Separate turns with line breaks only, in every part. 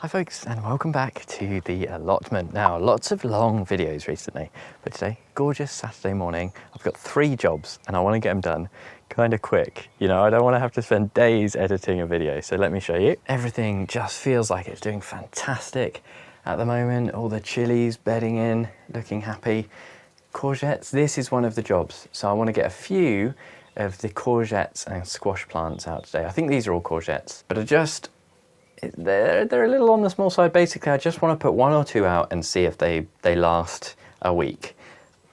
Hi folks, and welcome back to the allotment. Now, lots of long videos recently, but today, gorgeous Saturday morning, I've got 3 jobs and I want to get them done kind of quick. You know, I don't want to have to spend days editing a video, so let me show you. Everything just feels like it's doing fantastic at the moment. All the chilies bedding in, looking happy. Courgettes, this is one of the jobs. So I want to get a few of the courgettes and squash plants out today. I think these are all courgettes, but they're a little on the small side. Basically, I just want to put 1 or 2 out and see if they last a week.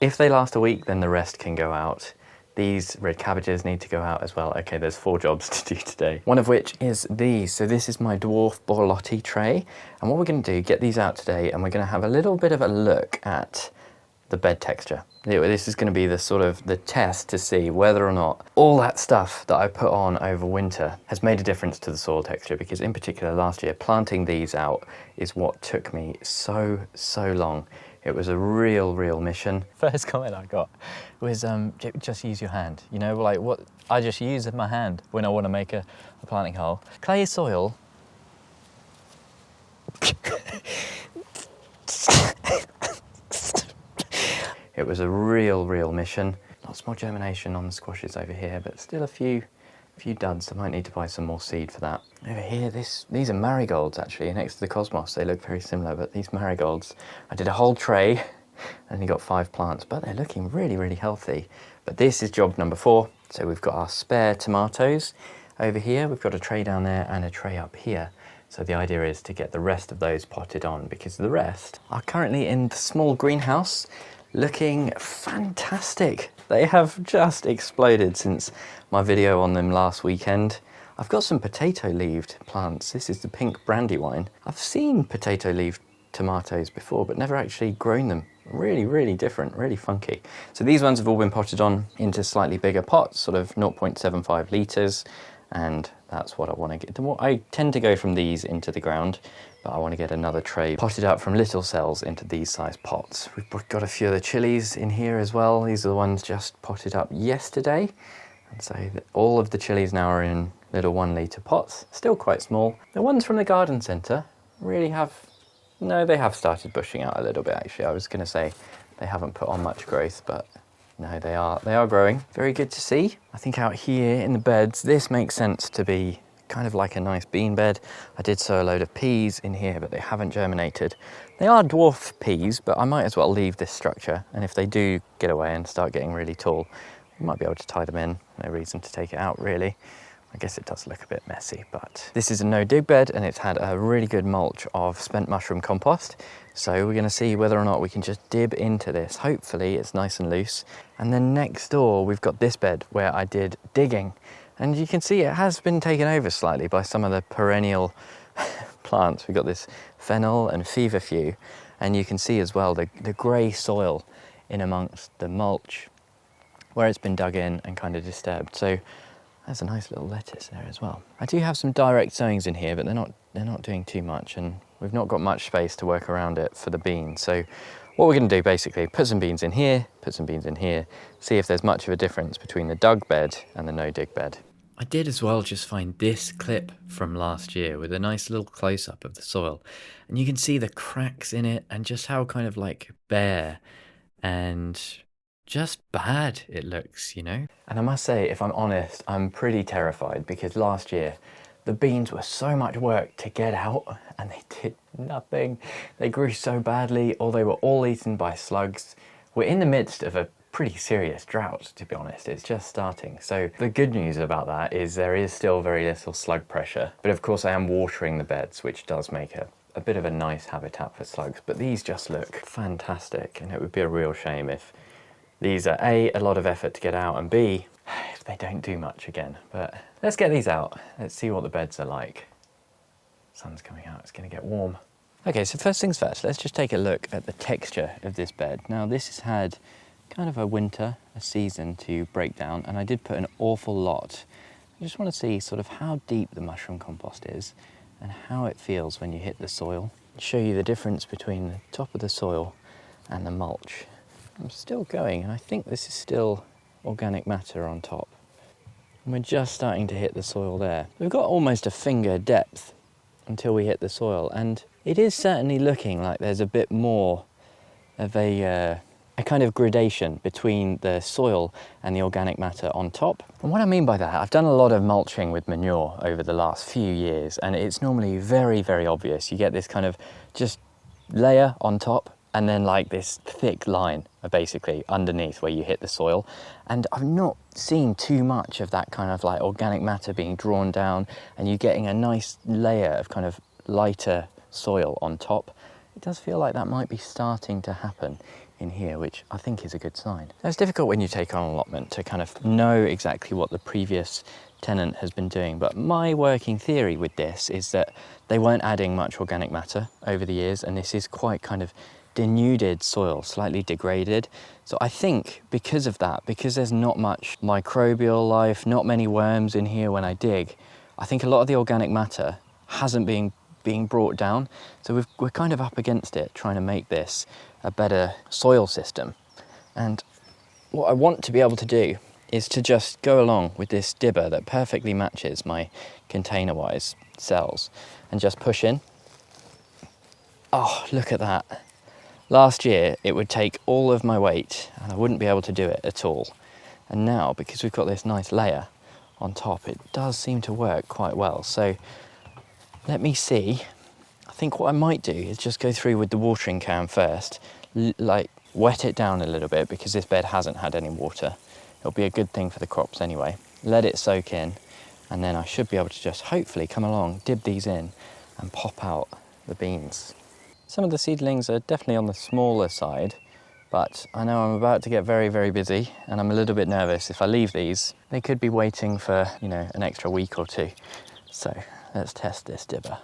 If they last a week, then the rest can go out. These red cabbages need to go out as well. Okay, there's 4 jobs to do today. One of which is these. So this is my dwarf borlotti tray. And what we're going to do, get these out today, and we're going to have a little bit of a look at the bed texture. This is going to be the test to see whether or not all that stuff that I put on over winter has made a difference to the soil texture, because in particular last year planting these out is what took me so long. It was a real mission. First comment I got was just use your hand. You know, like what I just use my hand when I want to make a planting hole. Clay soil. It was a real mission. Lots more germination on the squashes over here, but still a few duds. I might need to buy some more seed for that. Over here, these are marigolds actually, next to the cosmos. They look very similar, but these marigolds, I did a whole tray, only got 5 plants, but they're looking really healthy. But this is job number 4. So we've got our spare tomatoes over here. We've got a tray down there and a tray up here. So the idea is to get the rest of those potted on, because the rest are currently in the small greenhouse, looking fantastic. They have just exploded since my video on them last weekend. I've got some potato-leaved plants. This is the pink brandywine. I've seen potato-leaved tomatoes before, but never actually grown them. Really different, really funky. So these ones have all been potted on into slightly bigger pots, sort of 0.75 litres, and that's what I want to get. I tend to go from these into the ground, but I want to get another tray potted up from little cells into these size pots. We've got a few of the chilies in here as well. These are the ones just potted up yesterday. And so all of the chilies now are in little 1 litre pots, still quite small. The ones from the garden centre they have started bushing out a little bit actually. I was going to say they haven't put on much growth, but no, they are growing. Very good to see. I think out here in the beds, this makes sense to be kind of like a nice bean bed. I did sow a load of peas in here, but they haven't germinated. They are dwarf peas, but I might as well leave this structure. And if they do get away and start getting really tall, we might be able to tie them in. No reason to take it out really. I guess it does look a bit messy, but this is a no-dig bed and it's had a really good mulch of spent mushroom compost. So we're going to see whether or not we can just dib into this. Hopefully it's nice and loose. And then next door, we've got this bed where I did digging. And you can see it has been taken over slightly by some of the perennial plants. We've got this fennel and feverfew. And you can see as well the grey soil in amongst the mulch where it's been dug in and kind of disturbed. So there's a nice little lettuce there as well. I do have some direct sowings in here, but they're not doing too much, and we've not got much space to work around it for the beans. So what we're going to do basically, put some beans in here, put some beans in here, see if there's much of a difference between the dug bed and the no-dig bed. I did as well just find this clip from last year with a nice little close-up of the soil, and you can see the cracks in it and just how kind of like bare and just bad it looks, you know? And I must say, if I'm honest, I'm pretty terrified, because last year the beans were so much work to get out and they did nothing. They grew so badly, or they were all eaten by slugs. We're in the midst of a pretty serious drought, to be honest. It's just starting. So the good news about that is there is still very little slug pressure. But of course I am watering the beds, which does make a bit of a nice habitat for slugs. But these just look fantastic, and it would be a real shame if these are A, a lot of effort to get out, and B, if they don't do much again. But let's get these out. Let's see what the beds are like. Sun's coming out, it's going to get warm. Okay, so first things first, let's just take a look at the texture of this bed. Now this has had kind of a season to break down, and I did put an awful lot. I just want to see sort of how deep the mushroom compost is and how it feels when you hit the soil. I'll show you the difference between the top of the soil and the mulch. I'm still going, and I think this is still organic matter on top. And we're just starting to hit the soil there. We've got almost a finger depth until we hit the soil, and it is certainly looking like there's a bit more of a kind of gradation between the soil and the organic matter on top. And what I mean by that, I've done a lot of mulching with manure over the last few years, and it's normally very, very obvious. You get this kind of just layer on top and then like this thick line basically underneath where you hit the soil. And I've not seen too much of that kind of like organic matter being drawn down and you getting a nice layer of kind of lighter soil on top. It does feel like that might be starting to happen in here, which I think is a good sign. Now, it's difficult when you take on an allotment to kind of know exactly what the previous tenant has been doing, but my working theory with this is that they weren't adding much organic matter over the years, and this is quite kind of denuded soil, slightly degraded. So I think because of that, because there's not much microbial life, not many worms in here when I dig, I think a lot of the organic matter hasn't been being brought down. So we're kind of up against it, trying to make this a better soil system. And what I want to be able to do is to just go along with this dibber that perfectly matches my container-wise cells and just push in. Oh, look at that. Last year, it would take all of my weight and I wouldn't be able to do it at all. And now, because we've got this nice layer on top, it does seem to work quite well. So let me see. I think what I might do is just go through with the watering can first, like wet it down a little bit because this bed hasn't had any water. It'll be a good thing for the crops anyway. Let it soak in, and then I should be able to just hopefully come along, dib these in and pop out the beans. Some of the seedlings are definitely on the smaller side, but I know I'm about to get very, very busy and I'm a little bit nervous. If I leave these, they could be waiting for, an extra week or two. So let's test this dibber.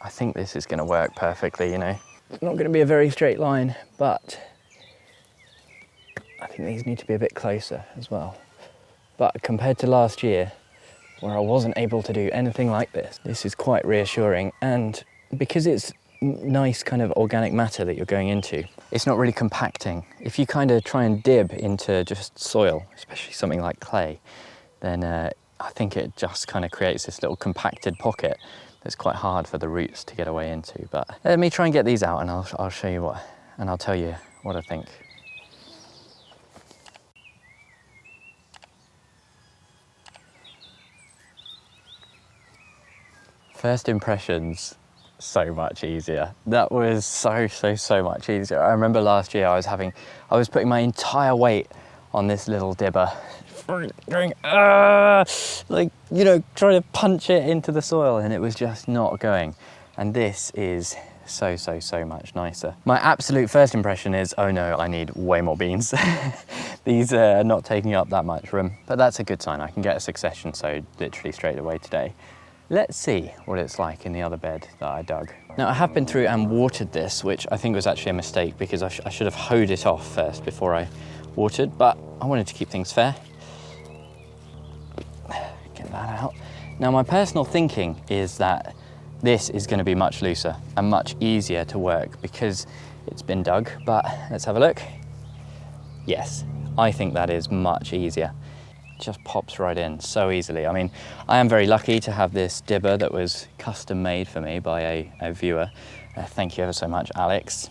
I think this is going to work perfectly, It's not going to be a very straight line, but I think these need to be a bit closer as well. But compared to last year, where I wasn't able to do anything like this, this is quite reassuring. And because it's nice kind of organic matter that you're going into, it's not really compacting. If you kind of try and dib into just soil, especially something like clay, then I think it just kind of creates this little compacted pocket that's quite hard for the roots to get away into. But let me try and get these out and I'll show you and I'll tell you what I think. First impressions, so much easier. That was so much easier. I remember last year I was putting my entire weight on this little dibber, going, trying to punch it into the soil, and it was just not going. And this is so much nicer. My absolute first impression is, oh no, I need way more beans. These are not taking up that much room, but that's a good sign. I can get a succession sowed literally straight away today. Let's see what it's like in the other bed that I dug. Now, I have been through and watered this, which I think was actually a mistake because I should have hoed it off first before I watered, but I wanted to keep things fair. Get that out. Now, my personal thinking is that this is going to be much looser and much easier to work because it's been dug, but let's have a look. Yes, I think that is much easier. Just pops right in so easily. I mean, I am very lucky to have this dibber that was custom made for me by a viewer. Thank you ever so much, Alex.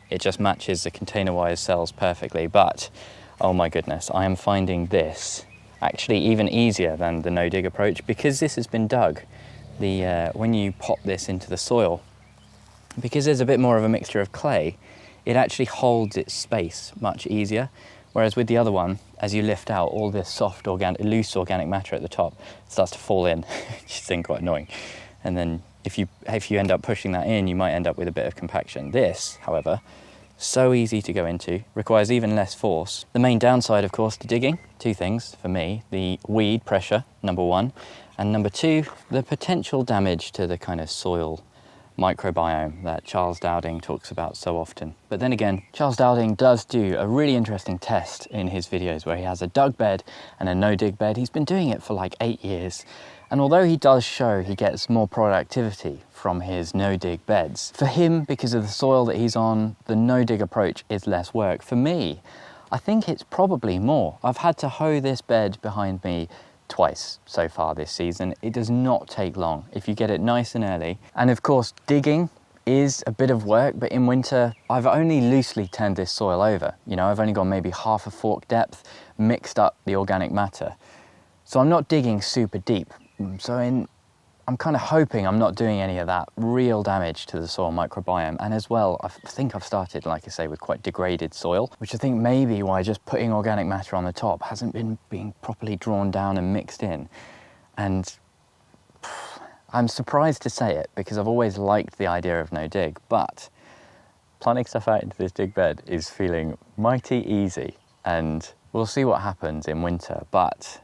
It just matches the container-wise cells perfectly, but oh my goodness, I am finding this actually even easier than the no-dig approach because this has been dug. When you pop this into the soil, because there's a bit more of a mixture of clay, it actually holds its space much easier. Whereas with the other one, as you lift out, all this soft, loose organic matter at the top starts to fall in, which is quite annoying. And then if you end up pushing that in, you might end up with a bit of compaction. This, however, so easy to go into, requires even less force. The main downside, of course, to digging, two things for me: the weed pressure, number one, and number two, the potential damage to the kind of soil microbiome that Charles Dowding talks about so often. But then again, Charles Dowding does do a really interesting test in his videos where he has a dug bed and a no-dig bed. He's been doing it for like 8 years, And although he does show he gets more productivity from his no-dig beds, for him, because of the soil that he's on, the no-dig approach is less work. For me, I think it's probably more. I've had to hoe this bed behind me twice so far this season. It does not take long if you get it nice and early. And of course, digging is a bit of work, but in winter, I've only loosely turned this soil over. You know, I've only gone maybe half a fork depth, mixed up the organic matter. So I'm not digging super deep. I'm kind of hoping I'm not doing any of that real damage to the soil microbiome. And as well, I think I've started, like I say, with quite degraded soil, which I think may be why just putting organic matter on the top hasn't been being properly drawn down and mixed in. And I'm surprised to say it because I've always liked the idea of no dig, but planting stuff out into this dig bed is feeling mighty easy, and we'll see what happens in winter. But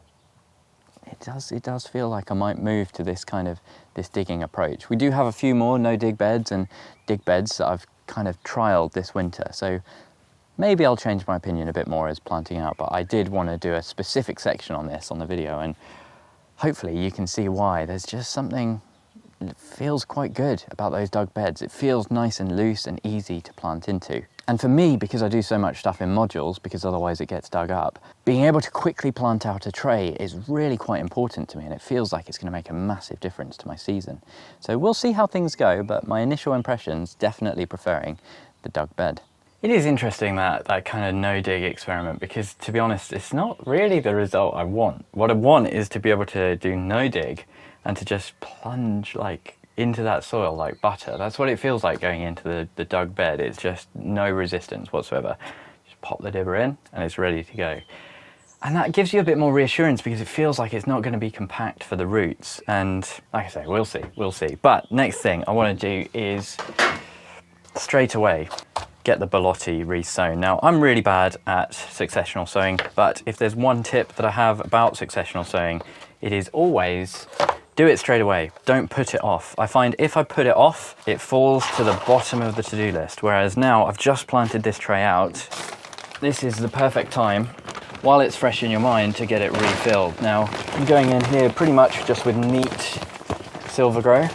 it does feel like I might move to this digging approach. We do have a few more no dig beds and dig beds that I've kind of trialed this winter, so maybe I'll change my opinion a bit more as planting out, but I did want to do a specific section on this on the video, and hopefully you can see why. There's just something that feels quite good about those dug beds. It feels nice and loose and easy to plant into. And for me, because I do so much stuff in modules, because otherwise it gets dug up, being able to quickly plant out a tray is really quite important to me, and it feels like it's going to make a massive difference to my season. So we'll see how things go, but my initial impressions, definitely preferring the dug bed. It is interesting that kind of no-dig experiment, because to be honest, it's not really the result I want. What I want is to be able to do no-dig and to just plunge into that soil like butter. That's what it feels like going into the dug bed. It's just no resistance whatsoever. Just pop the dibber in and it's ready to go. And that gives you a bit more reassurance because it feels like it's not going to be compact for the roots. And like I say, we'll see. But next thing I want to do is straight away get the borlotti re-sown. Now, I'm really bad at successional sowing, but if there's one tip that I have about successional sowing, it is always do it straight away. Don't put it off. I find if I put it off, it falls to the bottom of the to-do list. Whereas now I've just planted this tray out. This is the perfect time, while it's fresh in your mind, to get it refilled. Now, I'm going in here pretty much just with neat silver grow.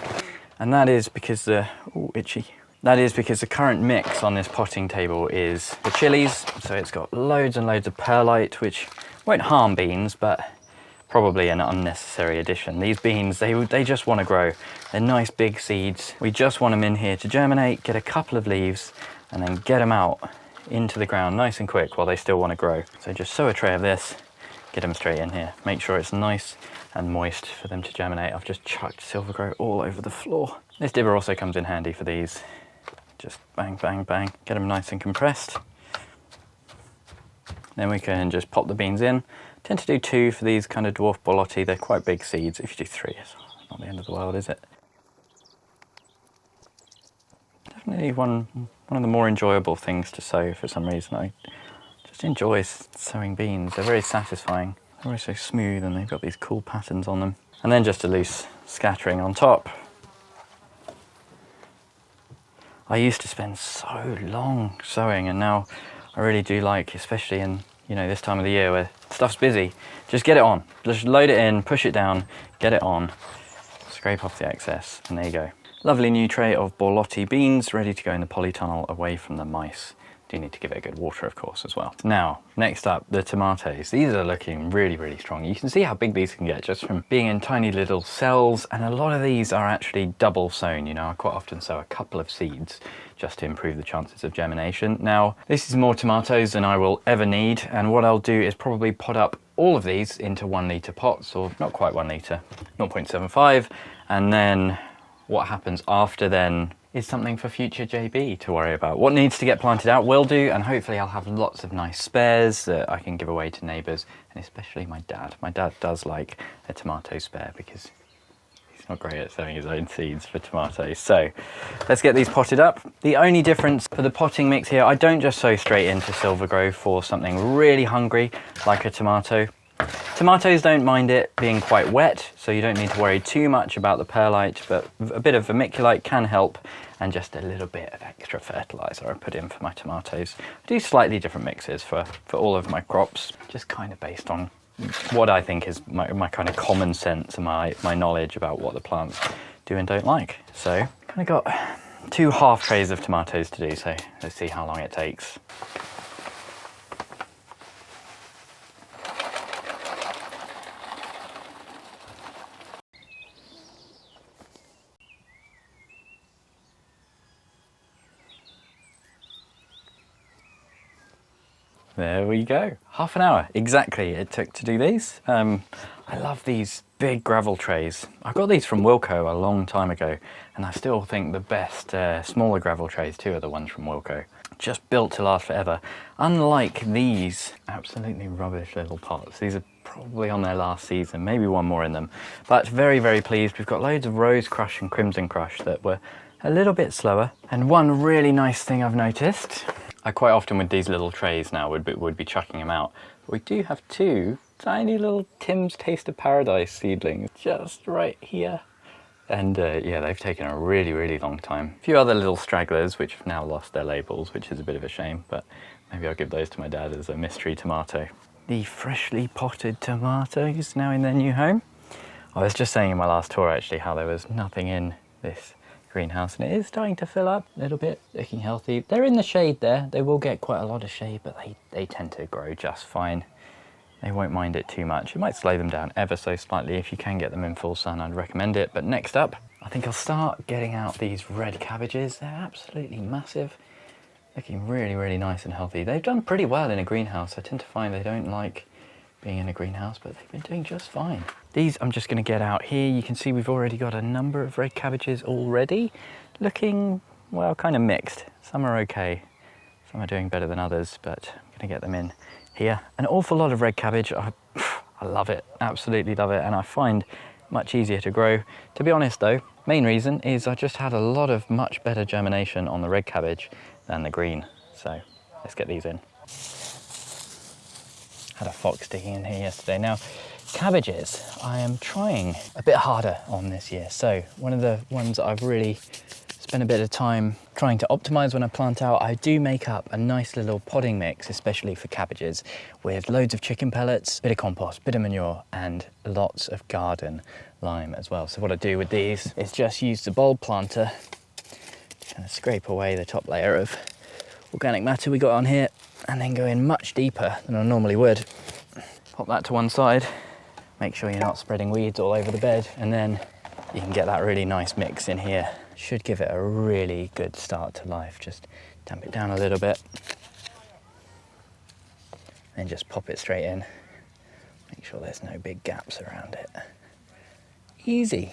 And that is because That is because the current mix on this potting table is the chilies. So it's got loads and loads of perlite, which won't harm beans, but probably an unnecessary addition. These beans, they just want to grow. They're nice big seeds. We just want them in here to germinate, get a couple of leaves, and then get them out into the ground nice and quick while they still want to grow. So just sow a tray of this, get them straight in here. Make sure it's nice and moist for them to germinate. I've just chucked silver grow all over the floor. This dibber also comes in handy for these. Just bang, bang, bang, get them nice and compressed. Then we can just pop the beans in. Tend to do 2 for these kind of dwarf borlotti. They're quite big seeds. If you do 3, it's not the end of the world, is it? Definitely one of the more enjoyable things to sow for some reason. I just enjoy sowing beans. They're very satisfying. They're always so smooth and they've got these cool patterns on them. And then just a loose scattering on top. I used to spend so long sowing, and now I really do like, especially in this time of the year where stuff's busy, just get it on. Just load it in, push it down, get it on, scrape off the excess, and there you go. Lovely new tray of borlotti beans ready to go in the polytunnel away from the mice. Do need to give it a good water, of course, as well. Now, next up, the tomatoes. These are looking really, really strong. You can see how big these can get just from being in tiny little cells, and a lot of these are actually double sown. I quite often sow a couple of seeds just to improve the chances of germination. Now, this is more tomatoes than I will ever need, and what I'll do is probably pot up all of these into 1 litre pots, or not quite 1 litre, 0.75, and then what happens after then is something for future JB to worry about. What needs to get planted out will do, and hopefully I'll have lots of nice spares that I can give away to neighbours, and especially my dad. My dad does like a tomato spare because he's not great at sowing his own seeds for tomatoes. So let's get these potted up. The only difference for the potting mix here, I don't just sow straight into silver grow for something really hungry like a tomato. Tomatoes don't mind it being quite wet, so you don't need to worry too much about the perlite, but a bit of vermiculite can help, and just a little bit of extra fertiliser I put in for my tomatoes. I do slightly different mixes for all of my crops, just kind of based on what I think is my kind of common sense and my knowledge about what the plants do and don't like. So kind of got 2 half trays of tomatoes to do, so let's see how long it takes. There we go. Half an hour, exactly, it took to do these. I love these big gravel trays. I got these from Wilko a long time ago, and I still think the best smaller gravel trays too are the ones from Wilko. Just built to last forever. Unlike these absolutely rubbish little pots. These are probably on their last season, maybe one more in them. But very, very pleased. We've got loads of Rose Crush and Crimson Crush that were a little bit slower. And one really nice thing I've noticed, I quite often with these little trays now would be chucking them out. But we do have 2 tiny little Tim's Taste of Paradise seedlings just right here. And yeah, they've taken a really, really long time. A few other little stragglers which have now lost their labels, which is a bit of a shame, but maybe I'll give those to my dad as a mystery tomato. The freshly potted tomatoes now in their new home. I was just saying in my last tour actually how there was nothing in this greenhouse, and it is starting to fill up a little bit, looking healthy. They're in the shade there. They will get quite a lot of shade, but they tend to grow just fine. They won't mind it too much. It might slow them down ever so slightly. If you can get them in full sun, I'd recommend it. But next up, I think I'll start getting out these red cabbages. They're absolutely massive. Looking really, really nice and healthy. They've done pretty well in a greenhouse. I tend to find they don't like being in a greenhouse, but they've been doing just fine. These I'm just going to get out here. You can see we've already got a number of red cabbages already. Looking, well, kind of mixed. Some are okay. Some are doing better than others, but I'm going to get them in here. An awful lot of red cabbage. I love it, absolutely love it, and I find much easier to grow. To be honest though, main reason is I just had a lot of much better germination on the red cabbage than the green. So let's get these in. Had a fox digging in here yesterday. Now, cabbages, I am trying a bit harder on this year. So one of the ones that I've really spent a bit of time trying to optimize when I plant out, I do make up a nice little podding mix, especially for cabbages, with loads of chicken pellets, bit of compost, bit of manure, and lots of garden lime as well. So what I do with these is just use the bulb planter, kind of scrape away the top layer of organic matter we got on here, and then go in much deeper than I normally would. Pop that to one side, make sure you're not spreading weeds all over the bed, and then you can get that really nice mix in here. Should give it a really good start to life. Just damp it down a little bit, then just pop it straight in. Make sure there's no big gaps around it. Easy.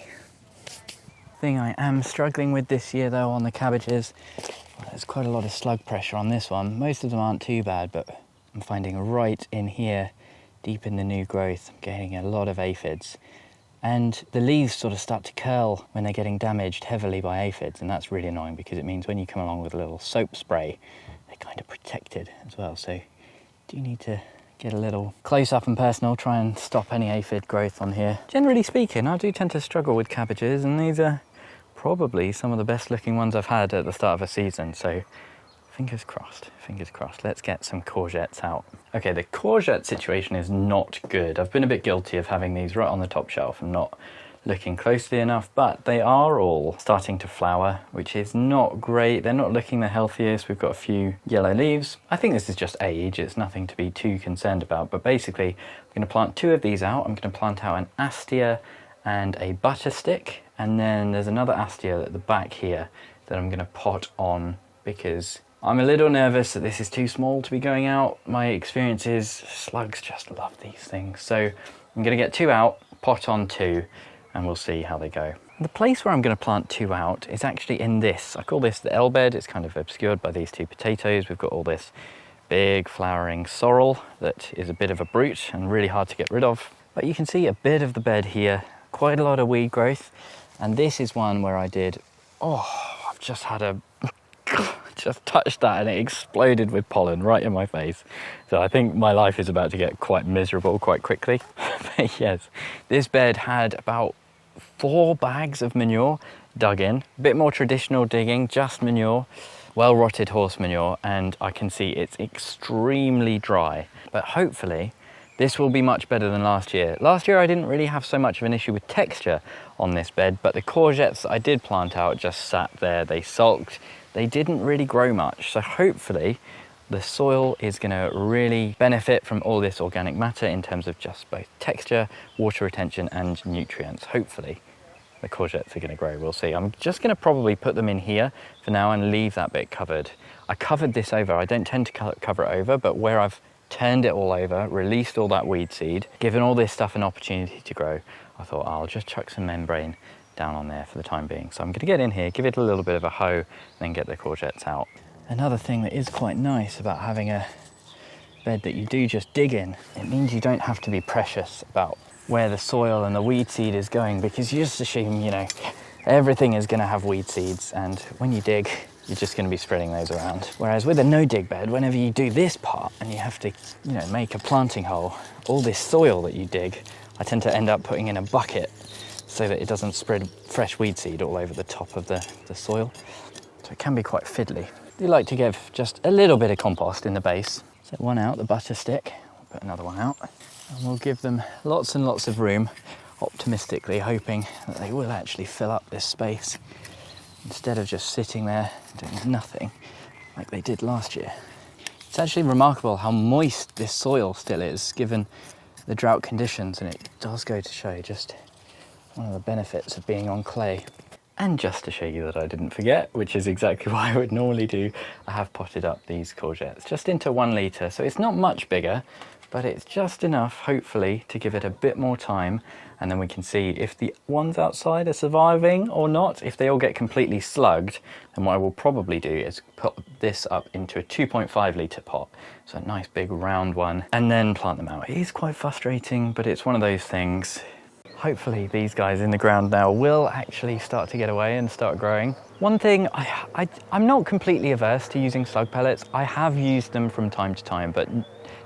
Thing I am struggling with this year though on the cabbages, well, there's quite a lot of slug pressure on this one. Most of them aren't too bad, but I'm finding right in here, deep in the new growth, I'm getting a lot of aphids. And the leaves sort of start to curl when they're getting damaged heavily by aphids, and that's really annoying because it means when you come along with a little soap spray, they're kind of protected as well. So do need to get a little close up and personal, try and stop any aphid growth on here. Generally speaking, I do tend to struggle with cabbages, and these are probably some of the best looking ones I've had at the start of a season. So fingers crossed, fingers crossed. Let's get some courgettes out. Okay, the courgette situation is not good. I've been a bit guilty of having these right on the top shelf and not looking closely enough, but they are all starting to flower, which is not great. They're not looking the healthiest. We've got a few yellow leaves. I think this is just age. It's nothing to be too concerned about, but basically I'm going to plant 2 of these out. I'm going to plant out an astia and a butterstick, and then there's another astia at the back here that I'm going to pot on because I'm a little nervous that this is too small to be going out. My experience is slugs just love these things. So I'm going to get 2 out, pot on 2, and we'll see how they go. The place where I'm going to plant 2 out is actually in this. I call this the L bed. It's kind of obscured by these 2 potatoes. We've got all this big flowering sorrel that is a bit of a brute and really hard to get rid of. But you can see a bit of the bed here, quite a lot of weed growth. And this is one where I did, I've just had a just touched that and it exploded with pollen right in my face. So I think my life is about to get quite miserable quite quickly. But yes, this bed had about 4 bags of manure dug in, a bit more traditional digging, just manure, well rotted horse manure, and I can see it's extremely dry. But hopefully This will be much better than last year. Last year I didn't really have so much of an issue with texture on this bed, but the courgettes that I did plant out just sat there, they sulked, they didn't really grow much. So hopefully the soil is going to really benefit from all this organic matter in terms of just both texture, water retention and nutrients. Hopefully the courgettes are going to grow, we'll see. I'm just going to probably put them in here for now and leave that bit covered. I covered this over, I don't tend to cover it over, but where I've turned it all over, released all that weed seed, given all this stuff an opportunity to grow, I thought I'll just chuck some membrane down on there for the time being. So I'm going to get in here, give it a little bit of a hoe, and then get the courgettes out. Another thing that is quite nice about having a bed that you do just dig in, it means you don't have to be precious about where the soil and the weed seed is going, because you just assume, you know, everything is going to have weed seeds, and when you dig, you're just going to be spreading those around. Whereas with a no-dig bed, whenever you do this part and you have to, you know, make a planting hole, all this soil that you dig, I tend to end up putting in a bucket so that it doesn't spread fresh weed seed all over the top of the soil. So it can be quite fiddly. I do like to give just a little bit of compost in the base. Set one out, the butter stick, we'll put another one out, and we'll give them lots and lots of room, optimistically hoping that they will actually fill up this space instead of just sitting there doing nothing like they did last year. It's actually remarkable how moist this soil still is given the drought conditions, and it does go to show just one of the benefits of being on clay. And just to show you that I didn't forget, which is exactly what I would normally do, I have potted up these courgettes just into 1 litre, so it's not much bigger, but it's just enough, hopefully, to give it a bit more time, and then we can see if the ones outside are surviving or not. If they all get completely slugged, then what I will probably do is put this up into a 2.5 litre pot, so a nice big round one, and then plant them out. It is quite frustrating, but it's one of those things. Hopefully these guys in the ground now will actually start to get away and start growing. One thing, I'm not completely averse to using slug pellets. I have used them from time to time, but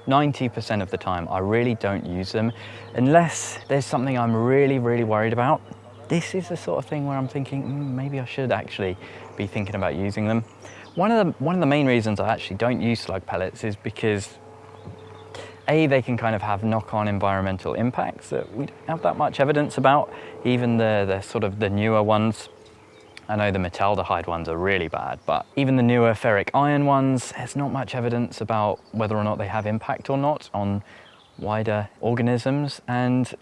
90% of the time I really don't use them unless there's something I'm really worried about. This is the sort of thing where I'm thinking maybe I should actually be thinking about using them. One of the main reasons I actually don't use slug pellets is because they can kind of have knock-on environmental impacts that we don't have that much evidence about. Even the sort of the newer ones, I know the metaldehyde ones are really bad, but even the newer ferric iron ones, there's not much evidence about whether or not they have impact or not on wider organisms. And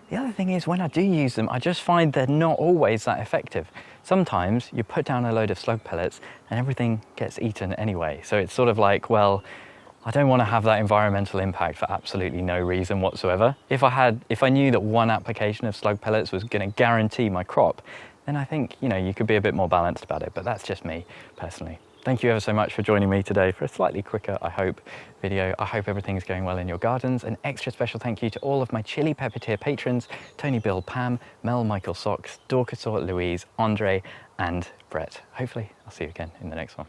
the other thing is, when I do use them, I just find they're not always that effective. Sometimes you put down a load of slug pellets and everything gets eaten anyway. So it's sort of like, well, I don't want to have that environmental impact for absolutely no reason whatsoever. If I knew that one application of slug pellets was going to guarantee my crop, then I think, you know, you could be a bit more balanced about it, but that's just me personally. Thank you ever so much for joining me today for a slightly quicker, I hope, video. I hope everything's going well in your gardens. An extra special thank you to all of my Chili Pepper tier patrons, Tony, Bill, Pam, Mel, Michael, Socks, Dorcas, Louise, Andre, and Brett. Hopefully I'll see you again in the next one.